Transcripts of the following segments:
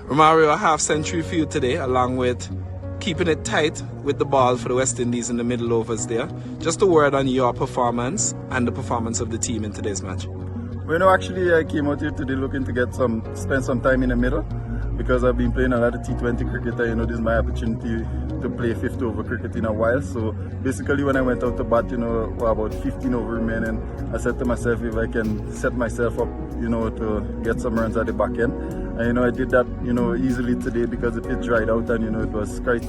Romario, a half century for you today, along with keeping it tight with the ball for the West Indies in the middle overs there. Just a word on your performance and the performance of the team in today's match. Well, no, actually, I came out here today looking to spend some time in the middle because I've been playing a lot of T20 cricket. This is my opportunity to play 50 over cricket in a while. So basically, when I went out to bat, about 15 over remaining, I said to myself, if I can set myself up, to get some runs at the back end. And, I did that, easily today because the pitch dried out and, it was quite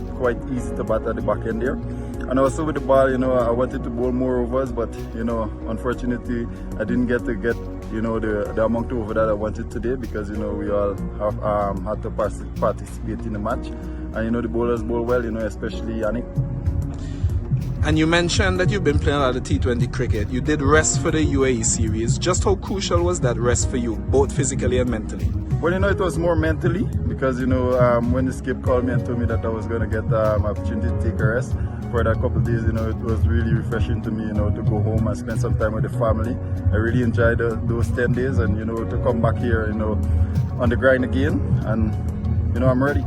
easy to bat at the back end there. And also with the ball, I wanted to bowl more overs, but, unfortunately, I didn't get the amount of over that I wanted today because, we all have had to participate in the match. And, the bowlers bowl well, especially Yannick. And you mentioned that you've been playing a lot of T20 cricket. You did rest for the UAE series. Just how crucial was that rest for you, both physically and mentally? Well, it was more mentally because, when the skip called me and told me that I was going to get an opportunity to take a rest for that couple of days, it was really refreshing to me, to go home and spend some time with the family. I really enjoyed those 10 days and, to come back here, on the grind again and, I'm ready.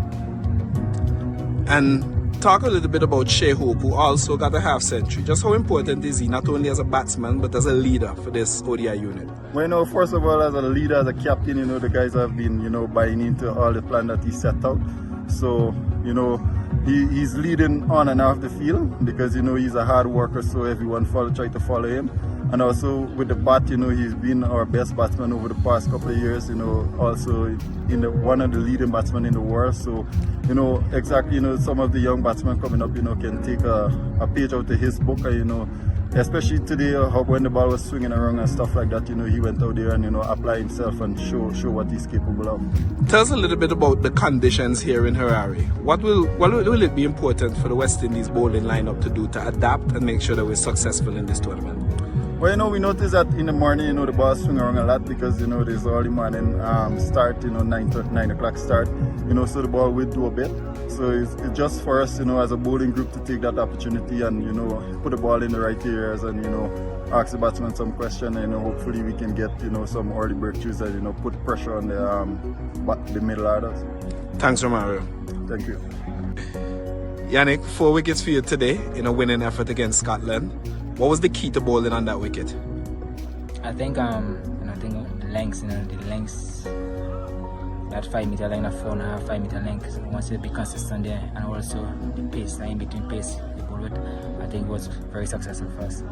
And talk a little bit about Shea Hope, who also got a half century. Just how important is he, not only as a batsman, but as a leader for this ODI unit? Well, first of all, as a leader, as a captain, the guys have been, buying into all the plan that he set out. So, he's leading on and off the field because, he's a hard worker, so everyone try to follow him. And also with the bat, he's been our best batsman over the past couple of years, also one of the leading batsmen in the world. So, exactly, some of the young batsmen coming up, can take a page out of his book, especially today, when the ball was swinging around and stuff like that, he went out there and, apply himself and show what he's capable of. Tell us a little bit about the conditions here in Harare. What will it be important for the West Indies bowling lineup to do to adapt and make sure that we're successful in this tournament? Well, we noticed that in the morning, the ball swing around a lot because, there's early morning start, 9 o'clock start, so the ball will do a bit. So it's just for us, as a bowling group to take that opportunity and, put the ball in the right areas and, ask the batsman some question and, hopefully we can get, some early breakthroughs that, put pressure on the middle orders. Thanks, Romario. Thank you. Yannick, 4 wickets for you today in a winning effort against Scotland. What was the key to bowling on that wicket? I think the lengths, that 5 meter line, 4.5, 5 meter length. Once you be consistent there, and also the pace, in between pace, the ball with, I think was very successful for us.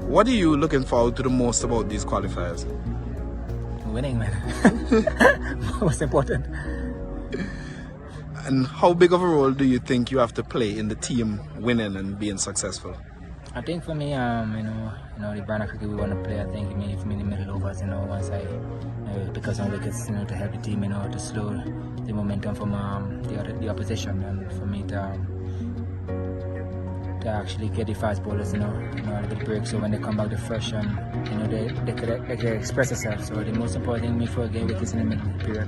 What are you looking forward to the most about these qualifiers? Winning, man. Most important. And how big of a role do you think you have to play in the team winning and being successful? I think for me, the brand of cricket we want to play, I think for me in the middle overs, once I pick up some wickets, to help the team, to slow the momentum from the opposition, and for me to actually get the fast bowlers, a little bit break, so when they come back they're fresh and they could express themselves. So the most important thing for me for getting wickets in the middle period.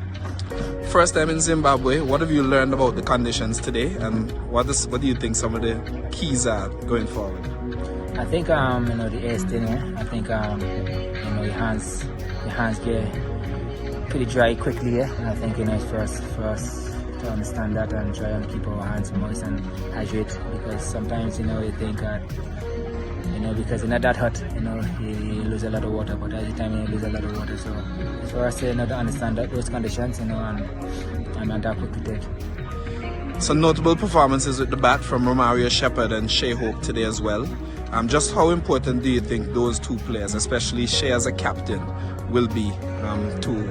First time in Zimbabwe, what have you learned about the conditions today, and what do you think some of the keys are going forward? I think the air is thin here. I think your hands get pretty dry quickly here. And I think it's for us to understand that and try and keep our hands moist and hydrate, because sometimes you think that because you're not that hot, you lose a lot of water, but at the time you lose a lot of water. So it's for us to understand that those conditions, and adapt quickly to it. So notable performances with the bat from Romario, Shepherd and Shea Hope today as well. Just how important do you think those two players, especially Shea as a captain, will be to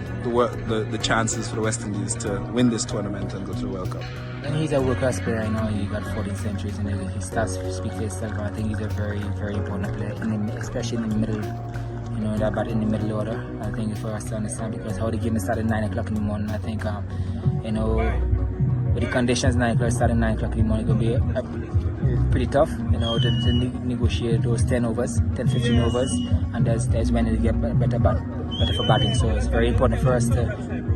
the chances for the West Indies to win this tournament and go to the World Cup? And he's a world-class player. He got 14 centuries and his stats speak for itself. I think he's a very, very important player, especially in the middle. That bat in the middle order. I think for us to understand, because how the game started 9 o'clock in the morning. I think with the conditions 9 o'clock starting 9 o'clock in the morning, it's gonna be pretty tough. To negotiate those 10 overs, 10, 15 overs, and that's when it get better for batting. So it's very important for us to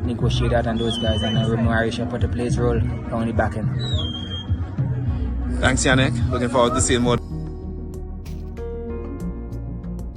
negotiate that and those guys, and Romario should put a plays role on the back end. Thanks, Yannick. Looking forward to seeing more.